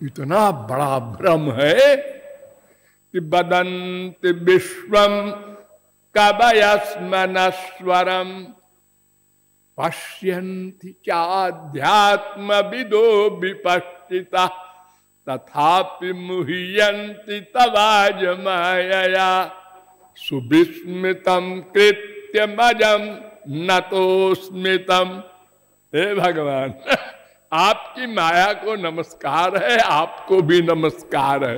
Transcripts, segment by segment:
इतना बड़ा भ्रम है कि वदन्ति विश्वम कवयस्मनस्वरम पश्यन्ति चाध्यात्म विदो विपश्चिता तथापि मुह्यन्ति तवाज मायया सुविस्मितम कृत्यमजम नतोस्मितम। हे भगवान, आपकी माया को नमस्कार है, आपको भी नमस्कार है।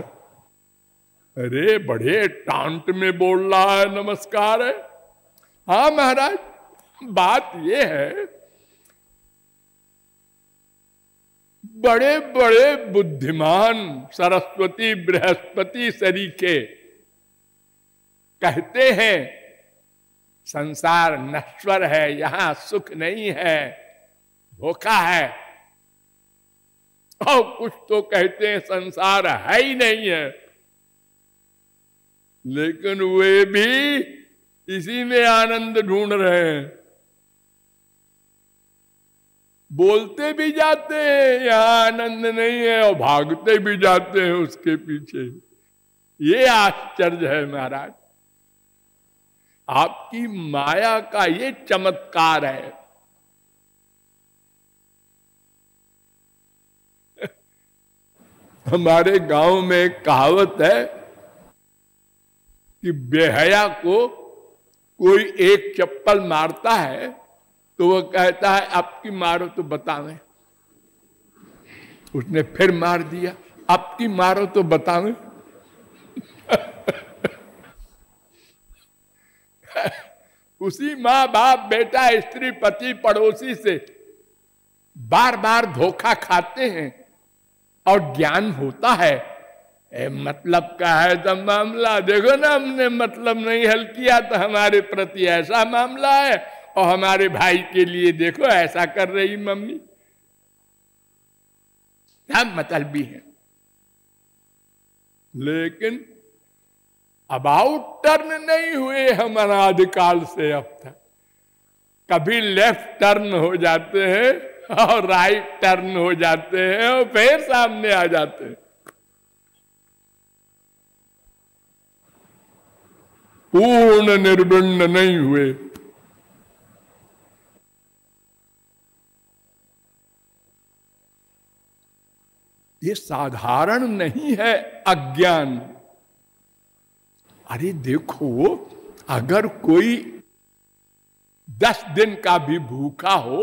अरे बड़े टांट में बोल रहा है नमस्कार है। हाँ महाराज, बात ये है, बड़े बड़े बुद्धिमान सरस्वती बृहस्पति सरीखे कहते हैं संसार नश्वर है, यहां सुख नहीं है, धोखा है। और कुछ तो कहते हैं संसार है ही नहीं है, लेकिन वे भी इसी में आनंद ढूंढ रहे हैं। बोलते भी जाते हैं यहां आनंद नहीं है और भागते भी जाते हैं उसके पीछे। ये आश्चर्य है महाराज, आपकी माया का ये चमत्कार है। हमारे गांव में एक कहावत है कि बेहया को कोई एक चप्पल मारता है तो वो कहता है आपकी मारो तो बतावें। उसने फिर मार दिया, आपकी मारो तो बतावें। उसी माँ बाप बेटा स्त्री पति पड़ोसी से बार बार धोखा खाते हैं और ज्ञान होता है। मतलब का है तब मामला, देखो ना हमने मतलब नहीं हल किया तो हमारे प्रति ऐसा मामला है, और हमारे भाई के लिए देखो ऐसा कर रही मम्मी। सब मतलब भी है, लेकिन अबाउट टर्न नहीं हुए हम अनादिकाल से अब तक। कभी लेफ्ट टर्न हो जाते हैं और राइट टर्न हो जाते हैं और फिर सामने आ जाते हैं। पूर्ण निर्विण्ण नहीं हुए। ये साधारण नहीं है अज्ञान। अरे देखो, अगर कोई 10 दिन का भी भूखा हो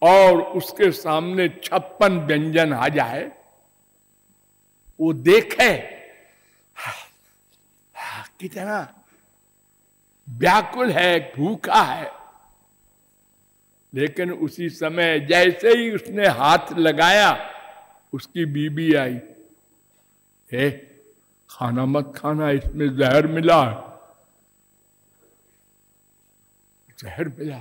और उसके सामने 56 व्यंजन आ जाए, वो देखे कितना व्याकुल है, भूखा है, लेकिन उसी समय जैसे ही उसने हाथ लगाया उसकी बीबी आई, हे खाना मत खाना, इसमें जहर मिला है, जहर मिला।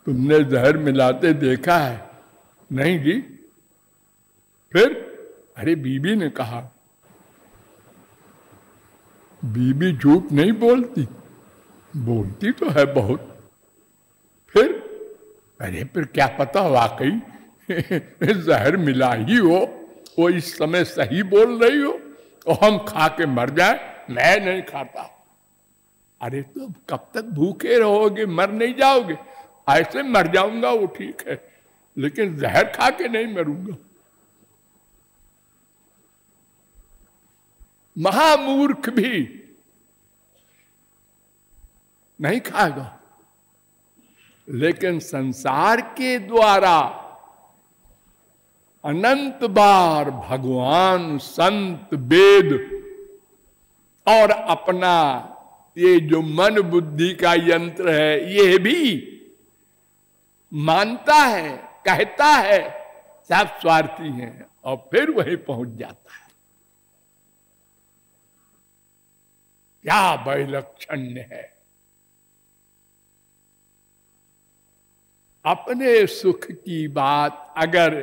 तुमने जहर मिलाते देखा है? नहीं जी। फिर? अरे बीबी ने कहा। बीबी झूठ नहीं बोलती, बोलती तो है बहुत। फिर? अरे फिर क्या पता वाकई जहर मिला ही हो, वो इस समय सही बोल रही हो और हम खा के मर जाए। मैं नहीं खाता। अरे तो कब तक भूखे रहोगे, मर नहीं जाओगे? ऐसे मर जाऊंगा वो ठीक है, लेकिन जहर खा के नहीं मरूंगा। महामूर्ख भी नहीं खाएगा, लेकिन संसार के द्वारा अनंत बार भगवान, संत, वेद और अपना ये जो मन बुद्धि का यंत्र है, ये भी मानता है, कहता है सब स्वार्थी हैं, और फिर वहीं पहुंच जाता है। क्या वैलक्षण्य है! अपने सुख की बात अगर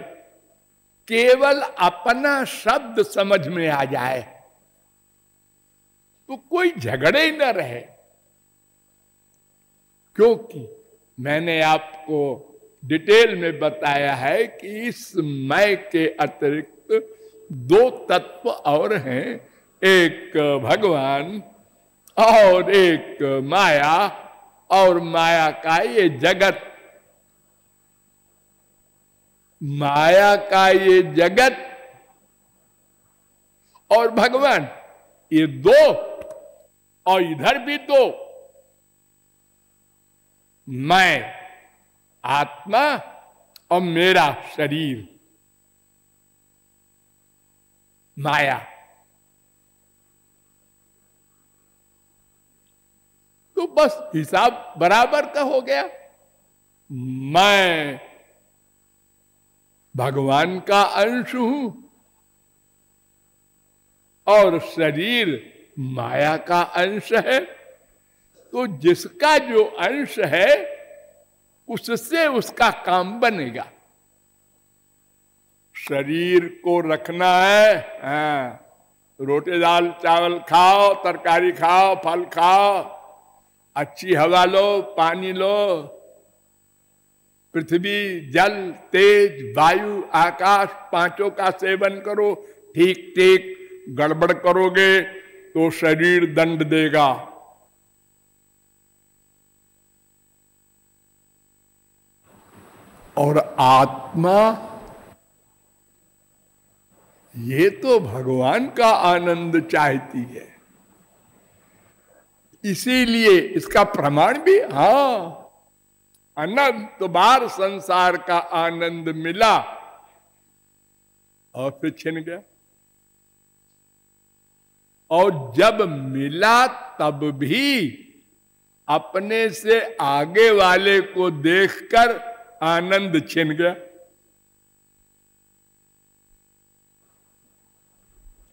केवल अपना शब्द समझ में आ जाए तो कोई झगड़े ही न रहे, क्योंकि मैंने आपको डिटेल में बताया है कि इस मैं के अतिरिक्त दो तत्व और हैं, एक भगवान और एक माया, और माया का ये जगत, माया का ये जगत और भगवान, ये दो, और इधर भी दो, मैं आत्मा और मेरा शरीर माया। तो बस हिसाब बराबर का हो गया। मैं भगवान का अंश हूं और शरीर माया का अंश है। तो जिसका जो अंश है उससे उसका काम बनेगा। शरीर को रखना है, हाँ, रोटी दाल चावल खाओ, तरकारी खाओ, फल खाओ, अच्छी हवा लो, पानी लो, पृथ्वी जल तेज वायु आकाश पांचों का सेवन करो। ठीक ठीक गड़बड़ करोगे तो शरीर दंड देगा। और आत्मा ये तो भगवान का आनंद चाहती है, इसीलिए इसका प्रमाण भी, हाँ, अनंत बार संसार का आनंद मिला और फिर छिन गया। और जब मिला तब भी अपने से आगे वाले को देखकर आनंद छिन गया।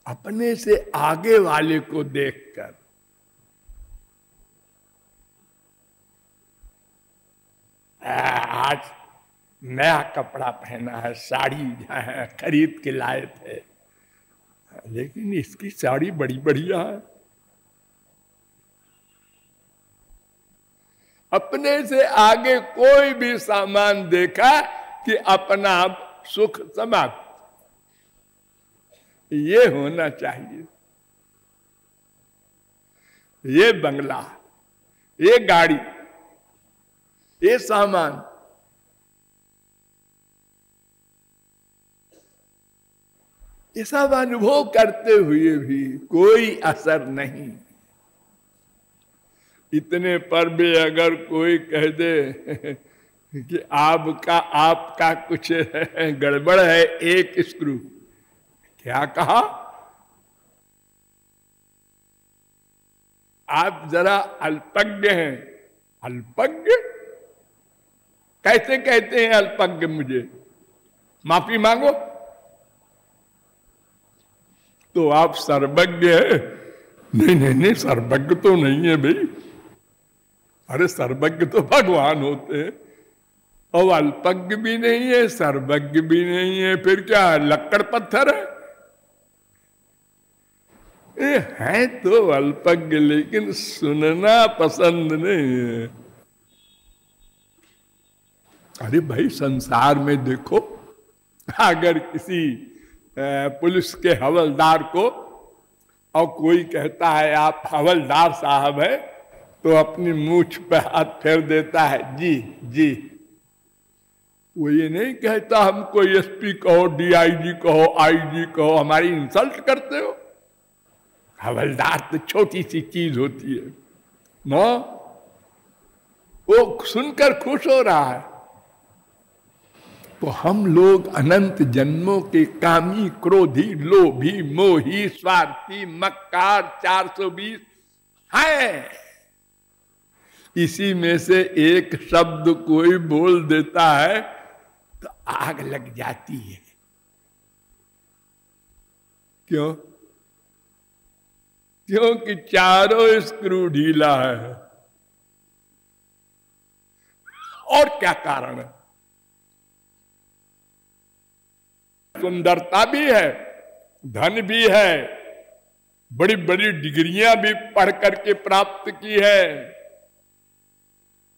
अपने से आगे वाले को देखकर। आज नया कपड़ा पहना है, साड़ी खरीद के लाए थे, लेकिन इसकी साड़ी बड़ी बढ़िया है। अपने से आगे कोई भी सामान देखा कि अपना सुख समाप्त। ये होना चाहिए। ये बंगला, ये गाड़ी, ये सामान, ये सब अनुभव करते हुए भी कोई असर नहीं। इतने पर भी अगर कोई कह दे कि आपका कुछ गड़बड़ है, एक स्क्रू, क्या कहा? आप जरा अल्पज्ञ हैं। अल्पज्ञ कैसे कहते हैं? अल्पज्ञ मुझे माफी मांगो। तो आप सर्वज्ञ है? नहीं नहीं नहीं, सर्वज्ञ तो नहीं है भाई। अरे सर्वज्ञ तो भगवान होते हैं। और अल्पज्ञ भी नहीं है, सर्वज्ञ भी नहीं है, फिर क्या लक्कड़ पत्थर है? ये है तो अल्पज्ञ, लेकिन सुनना पसंद नहीं है। अरे भाई संसार में देखो, अगर किसी पुलिस के हवलदार को और कोई कहता है आप हवलदार साहब है, तो अपनी मूछ पे हाथ फेर देता है, जी जी। वो ये नहीं कहता हमको एसपी कहो, डीआईजी कहो, आईजी कहो, हमारी इंसल्ट करते हो। हवलदार तो छोटी सी चीज होती है ना, वो सुनकर खुश हो रहा है। तो हम लोग अनंत जन्मों के कामी, क्रोधी, लोभी, मोही, स्वार्थी, मक्कार 420 हैं। इसी में से एक शब्द कोई बोल देता है तो आग लग जाती है। क्यों? क्योंकि चारों स्क्रू ढीला है। और क्या कारण है? सुंदरता भी है, धन भी है, बड़ी बड़ी डिग्रियां भी पढ़ करके प्राप्त की है,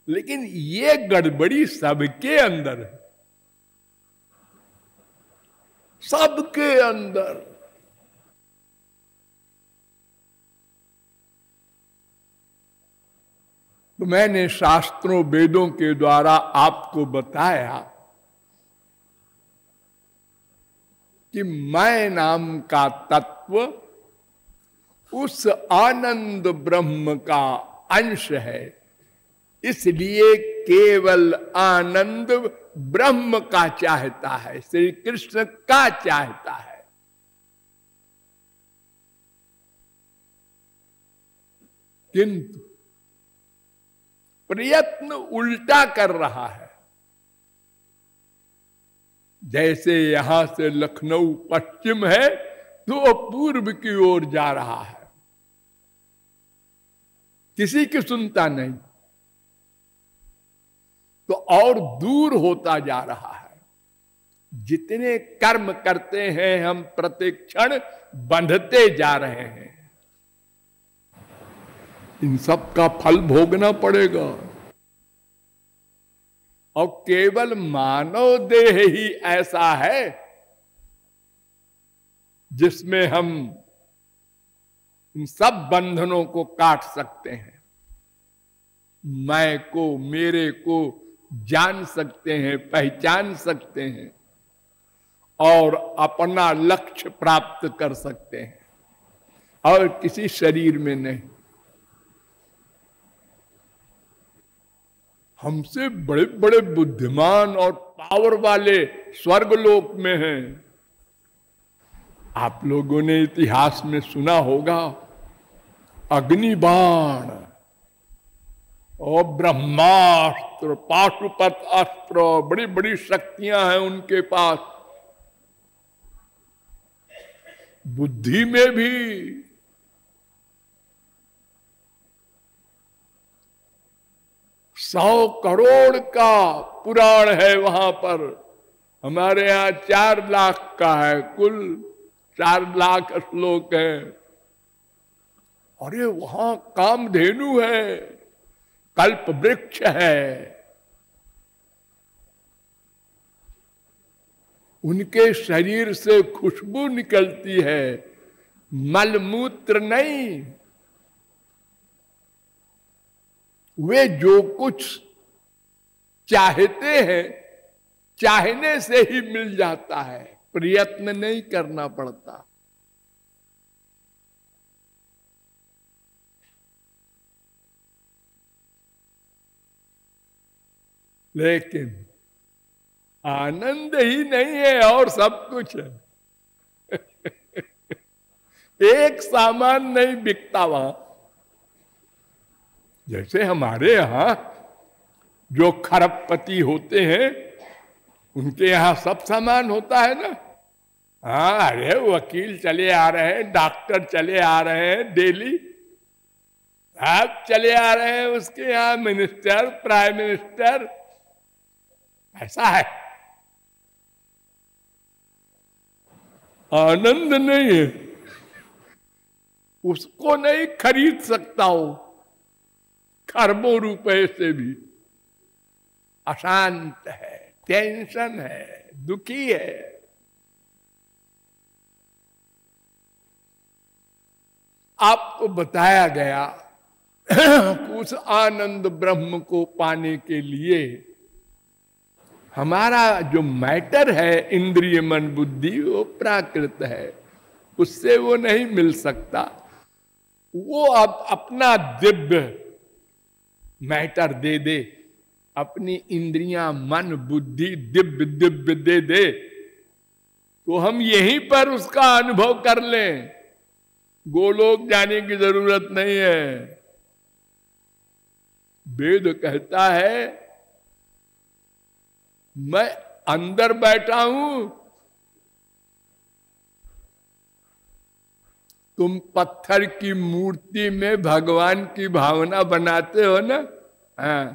लेकिन ये गड़बड़ी सबके अंदर है, सबके अंदर। तो मैंने शास्त्रों वेदों के द्वारा आपको बताया कि मैं नाम का तत्व उस आनंद ब्रह्म का अंश है, इसलिए केवल आनंद ब्रह्म का चाहता है, श्री कृष्ण का चाहता है। किंतु प्रयत्न उल्टा कर रहा है। जैसे यहां से लखनऊ पश्चिम है तो वो पूर्व की ओर जा रहा है, किसी की सुनता नहीं, तो और दूर होता जा रहा है। जितने कर्म करते हैं हम प्रतिक्षण बंधते जा रहे हैं, इन सब का फल भोगना पड़ेगा। और केवल मानव देह ही ऐसा है जिसमें हम इन सब बंधनों को काट सकते हैं, मैं को मेरे को जान सकते हैं, पहचान सकते हैं और अपना लक्ष्य प्राप्त कर सकते हैं, और किसी शरीर में नहीं। हमसे बड़े बड़े बुद्धिमान और पावर वाले स्वर्गलोक में हैं। आप लोगों ने इतिहास में सुना होगा अग्निबाण और ब्रह्मास्त्र, पाशुपत अस्त्र, बड़ी बड़ी शक्तियां हैं उनके पास। बुद्धि में भी सौ करोड़ का पुराण है वहां पर। हमारे यहां 4 लाख का है, कुल 4 लाख श्लोक है। अरे वहां कामधेनु है, कल्प वृक्ष है, उनके शरीर से खुशबू निकलती है, मलमूत्र नहीं। वे जो कुछ चाहते हैं चाहने से ही मिल जाता है, प्रयत्न नहीं करना पड़ता। लेकिन आनंद ही नहीं है और सब कुछ है। एक सामान नहीं बिकता वहां। जैसे हमारे यहां जो खरबपति होते हैं उनके यहां सब सामान होता है ना। हाँ, अरे वकील चले आ रहे हैं, डॉक्टर चले आ रहे हैं, डेली आप चले आ रहे हैं, उसके यहां मिनिस्टर, प्राइम मिनिस्टर, ऐसा है। आनंद नहीं है, उसको नहीं खरीद सकता हो खरबों रुपए से भी। अशांत है, टेंशन है, दुखी है। आपको बताया गया उस आनंद ब्रह्म को पाने के लिए हमारा जो मैटर है, इंद्रिय मन बुद्धि, वो प्राकृत है, उससे वो नहीं मिल सकता। वो अब अपना दिव्य मैटर दे दे, अपनी इंद्रियां मन बुद्धि दिव्य दिव्य दे दे, तो हम यहीं पर उसका अनुभव कर लें, गोलोक जाने की जरूरत नहीं है। वेद कहता है मैं अंदर बैठा हूं, तुम पत्थर की मूर्ति में भगवान की भावना बनाते हो ना। हाँ,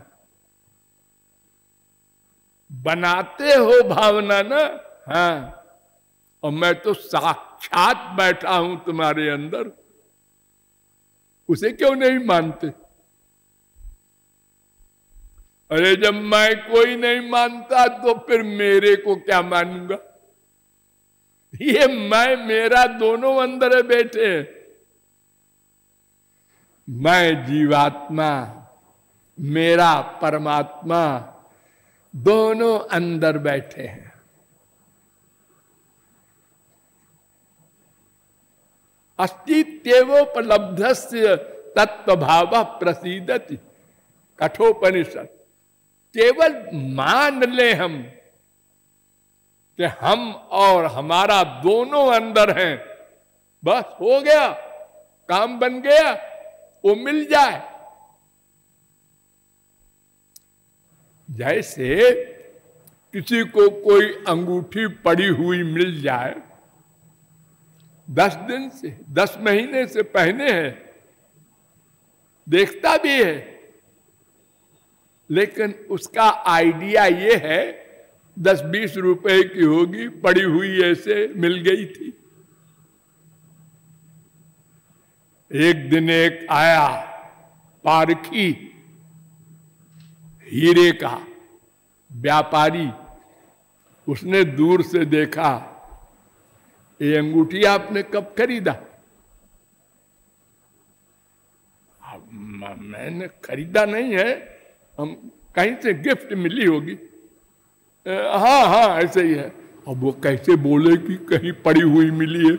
बनाते हो भावना ना। हाँ, और मैं तो साक्षात बैठा हूं तुम्हारे अंदर, उसे क्यों नहीं मानते? अरे जब मैं कोई नहीं मानता तो फिर मेरे को क्या मानूंगा? ये मैं मेरा दोनों अंदर बैठे हैं। मैं जीवात्मा, मेरा परमात्मा दोनों अंदर बैठे हैं। अस्तित्वोपलब्धस्य तत्वभाव प्रसीदति कठोपनिषद। केवल मान ले हम कि हम और हमारा दोनों अंदर हैं, बस हो गया, काम बन गया, वो मिल जाए। जैसे किसी को कोई अंगूठी पड़ी हुई मिल जाए, 10 दिन से 10 महीने से पहने है, देखता भी है, लेकिन उसका आइडिया ये है 10-20 रुपए की होगी, पड़ी हुई ऐसे मिल गई थी। एक दिन एक आया पारखी, हीरे का व्यापारी, उसने दूर से देखा, ये अंगूठी आपने कब खरीदा? मैंने खरीदा नहीं है, हम कहीं से गिफ्ट मिली होगी। हाँ हाँ ऐसे ही है। अब वो कैसे बोले कि कहीं पड़ी हुई मिली है?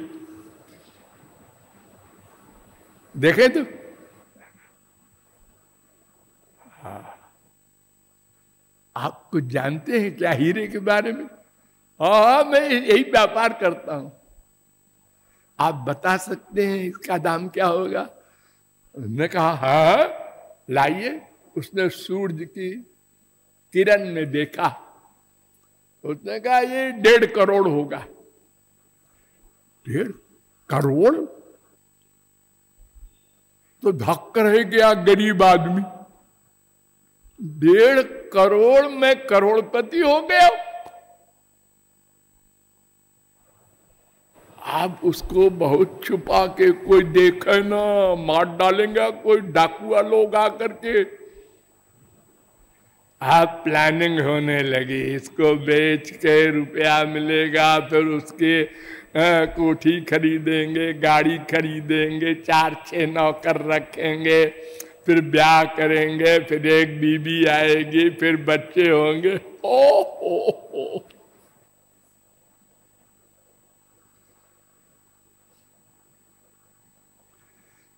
देखे तो हाँ। आप कुछ जानते हैं क्या हीरे के बारे में? हाँ मैं यही व्यापार करता हूं। आप बता सकते हैं इसका दाम क्या होगा? उसने कहा हाँ लाइए। उसने सूरज की किरण में देखा, उसने कहा ये 1.5 करोड़ होगा। 1.5 करोड़? तो धक्क रह गया गरीब आदमी। 1.5 करोड़ में करोड़पति हो गया। आप उसको बहुत छुपा के, कोई देखे ना मार डालेंगे, कोई डाकुआ लोग आकर के। आप प्लानिंग होने लगी, इसको बेच के रुपया मिलेगा, फिर उसके कोठी खरीदेंगे, गाड़ी खरीदेंगे, 4-6 नौकर रखेंगे, फिर ब्याह करेंगे, फिर एक बीबी आएगी, फिर बच्चे होंगे। ओ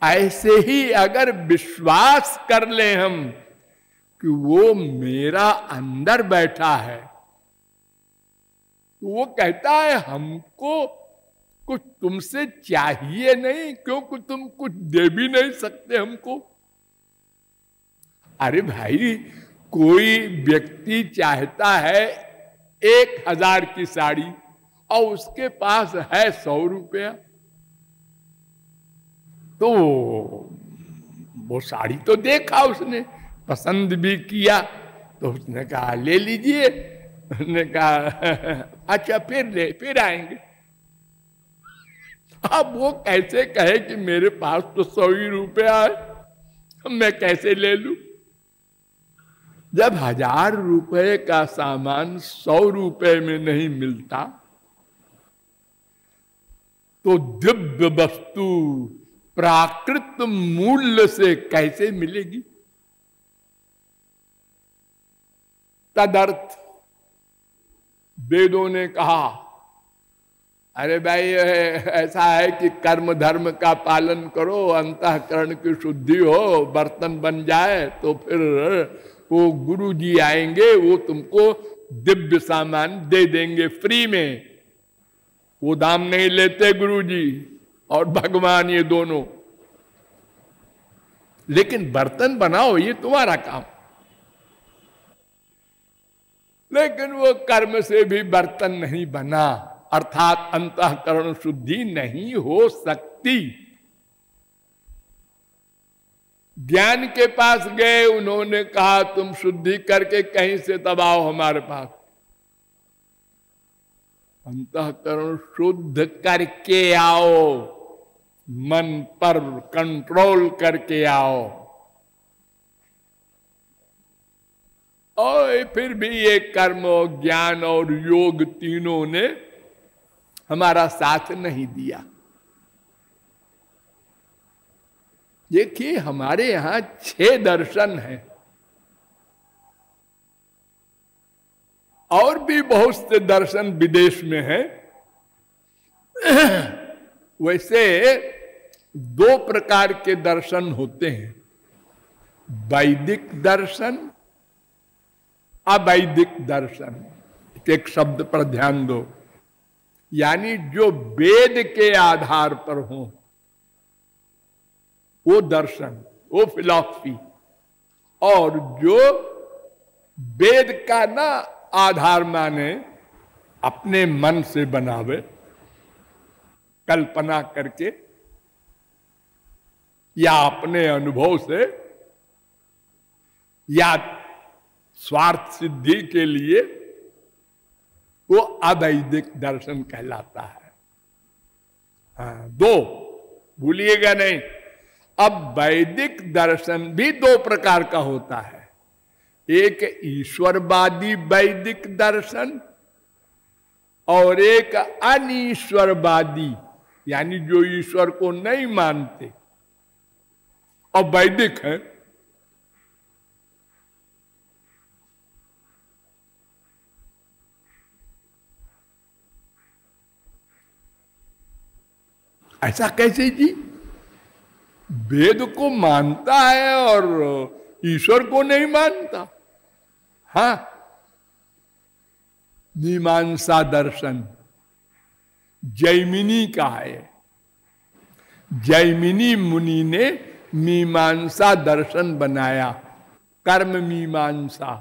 ऐसे ही अगर विश्वास कर ले हम कि वो मेरा अंदर बैठा है, तो वो कहता है हमको कुछ तुमसे चाहिए नहीं, क्योंकि तुम कुछ दे भी नहीं सकते हमको। अरे भाई, कोई व्यक्ति चाहता है 1000 की साड़ी और उसके पास है 100 रुपया, तो वो साड़ी तो देखा उसने, पसंद भी किया, तो उसने कहा ले लीजिए। उसने कहा अच्छा फिर आएंगे। अब वो कैसे कहे कि मेरे पास तो 100 ही रुपया है, मैं कैसे ले लूं? जब 1000 रुपए का सामान 100 रुपए में नहीं मिलता, तो दिव्य वस्तु प्राकृत मूल्य से कैसे मिलेगी? तदर्थ वेदों ने कहा, अरे भाई ऐसा है कि कर्म धर्म का पालन करो, अंतःकरण की शुद्धि हो, बर्तन बन जाए, तो फिर वो गुरु जी आएंगे, वो तुमको दिव्य सामान दे देंगे फ्री में। वो दाम नहीं लेते गुरु जी और भगवान, ये दोनों। लेकिन बर्तन बनाओ ये तुम्हारा काम। लेकिन वो कर्म से भी बर्तन नहीं बना, अर्थात अंतःकरण शुद्धि नहीं हो सकती। ज्ञान के पास गए, उन्होंने कहा तुम शुद्धि करके कहीं से तब आओ हमारे पास। अंतःकरण शुद्ध करके आओ, मन पर कंट्रोल करके आओ। और फिर भी ये कर्म और ज्ञान और योग तीनों ने हमारा साथ नहीं दिया। देखिए हमारे यहां 6 दर्शन हैं, और भी बहुत से दर्शन विदेश में हैं। वैसे 2 प्रकार के दर्शन होते हैं, वैदिक दर्शन, अवैदिक दर्शन। एक शब्द पर ध्यान दो, यानी जो वेद के आधार पर हो वो दर्शन, वो फिलॉसफी, और जो वेद का ना आधार माने, अपने मन से बनावे, कल्पना करके या अपने अनुभव से या स्वार्थ सिद्धि के लिए, वो अवैदिक दर्शन कहलाता है। हाँ, 2 भूलिएगा नहीं। अब वैदिक दर्शन भी 2 प्रकार का होता है, एक ईश्वरवादी वैदिक दर्शन और एक अनीश्वरवादी, यानी जो ईश्वर को नहीं मानते और वैदिक है। ऐसा कैसे जी? वेद को मानता है और ईश्वर को नहीं मानता? हाँ, मीमांसा दर्शन जैमिनी का है। जैमिनी मुनि ने मीमांसा दर्शन बनाया, कर्म मीमांसा,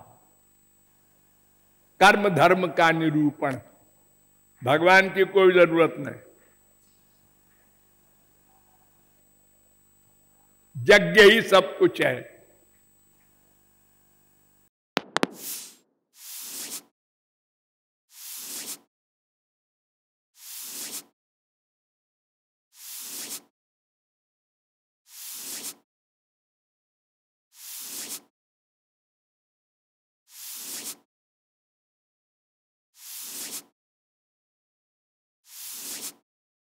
कर्म धर्म का निरूपण। भगवान की कोई जरूरत नहीं, यज्ञ ही सब कुछ है।